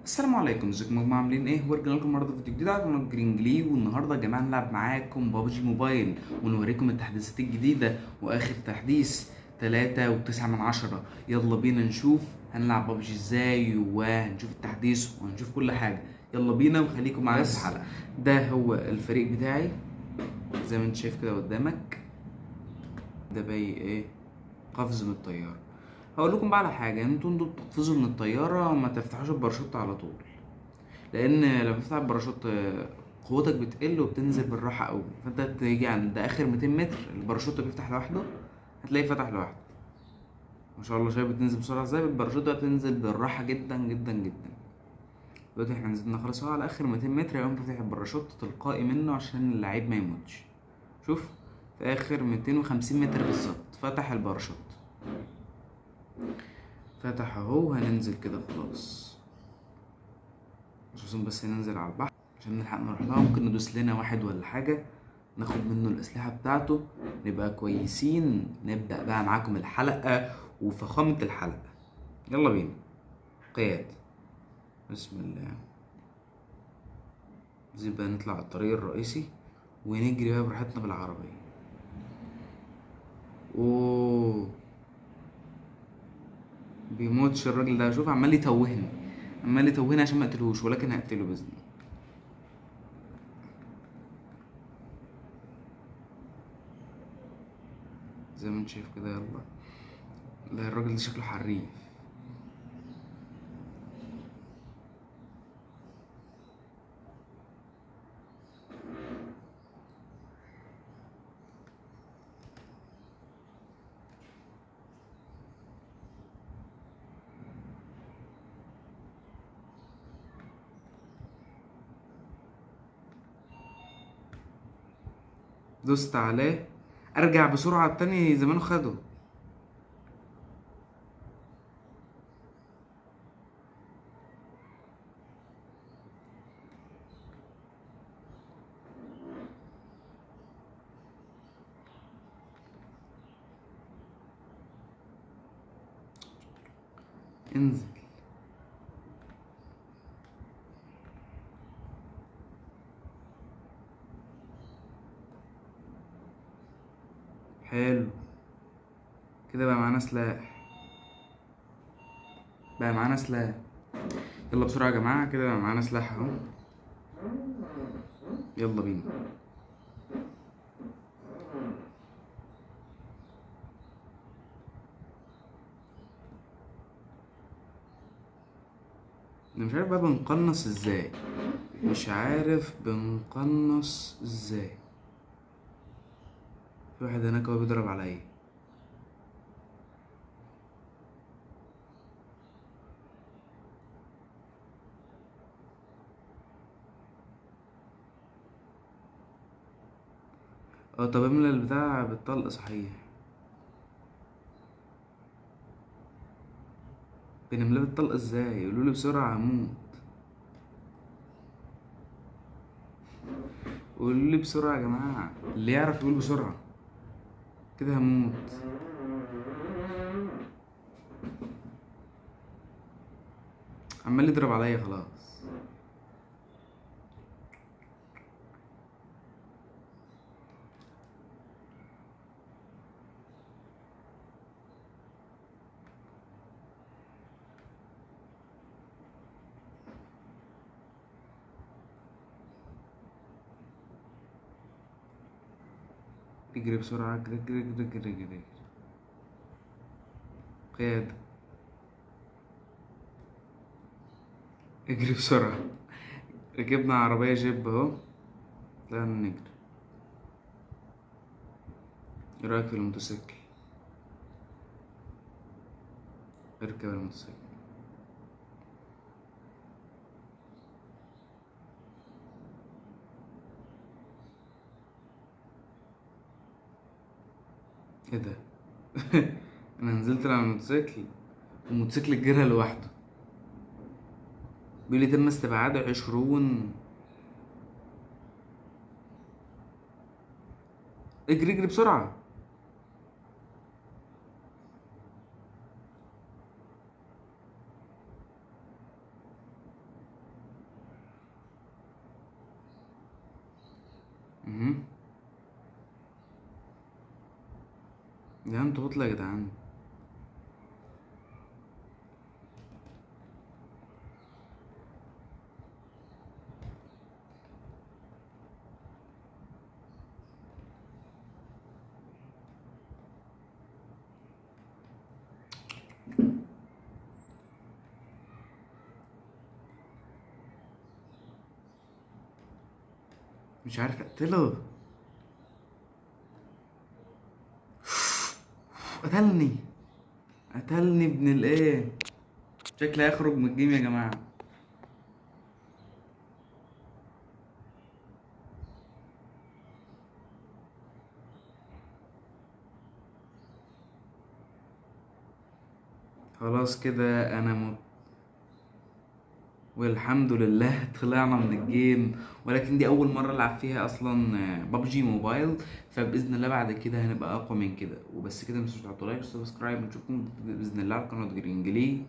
السلام عليكم، ازيكم يا جماعه؟ عاملين ايه؟ ورجعنا لكم النهارده فيديو جديد على قناه جرينجلي. والنهارده يا جماعه هنلعب معاكم بابجي موبايل ونوريكم التحديثات الجديده واخر تحديث 3.9. يلا بينا نشوف هنلعب بابجي ازاي، وهنشوف التحديث وهنشوف كل حاجه. يلا بينا وخليكم معانا في الحلقه. ده هو الفريق بتاعي زي ما انت شايف كده قدامك. ده باقي ايه؟ قفز من الطياره. هقول لكم بقى على حاجه، انتوا تقفزوا من الطياره وما تفتحوش الباراشوت على طول، لان لما تفتح الباراشوت قوتك بتقل وبتنزل بالراحه قوي. فانت تيجي عند اخر 200 متر الباراشوت بيفتح لوحده، هتلاقيه فتح لوحده. ما شاء الله، شايف بتنزل بسرعه ازاي؟ الباراشوت ده بتنزل بالراحه جدا جدا جدا. دلوقتي احنا نزلنا خلاص اهو على اخر 200 متر، يقوم فاتح الباراشوت تلقائي منه عشان اللعيب ما يموتش. شوف، في اخر 250 متر بالظبط فتح الباراشوت. فتح اهو، هننزل كده خلاص. مش عايزين بس ننزل على البحر عشان نلحق نروح لها. ممكن ندوس لنا واحد ولا حاجة، ناخد منه الأسلحة بتاعته، نبقى كويسين. نبدأ بقى معاكم الحلقة وفخامة الحلقة. يلا بينا. قياد. بسم الله. زي بقى نطلع على الطريق الرئيسي ونجري بقى براحتنا بالعربية. اوه، بيموتش الراجل ده. شوف عمال يتوهني، عمال يتوهني عشان ما اقتلهوش، ولكن هقتله بإذن الله. زي ما انت شايف كده. يلا. لا، الراجل ده شكله حريف. دوست عليه، ارجع بسرعة التاني زمانه خده. انزل. حلو كده، بقى معانا سلاح. بقى معانا سلاح. يلا بسرعة يا جماعة، كده بقى معانا سلاح اهو. يلا بينا. انا مش عارف بقى بنقنص ازاي، مش عارف بنقنص ازاي. في واحد هناك هو بيضرب عليا. اه، طب املى البتاع بالطلق صحيح. بنملاه بالطلق ازاي؟ يقولولي بسرعة هموت. قولولي بسرعة يا جماعة، اللي يعرف يقول بسرعة. كده هموت. عمال يضرب عليا خلاص. اجري بسرعة، اجري اجري اجري اجري اجري. قيادة. اجري بسرعة. ركبنا عربية جيب اهو. لا نجري. ايه رأيك في الموتوسيكل؟ اركب الموتوسيكل. ايه ده؟ انا نزلت على الموتوسيكل والموتوسيكل الجرها لوحده. بيقول لي تم استبعاد 20. اجري اجري بسرعة. مهم. ده انتوا هطلة يا جدعان. مش عارف اقتله. قتلني. قتلني ابن الايه. شكلي هيخرج من الجيم يا جماعة. خلاص كده انا مت. والحمد لله طلعنا من الجيم. ولكن دي اول مرة العب فيها اصلا ببجي موبايل. فباذن الله بعد كده هنبقى اقوى من كده. وبس كده، متنسوش تحطوا لايك وسبسكرايب، ونشوفكم باذن الله على قناة جرينجلي.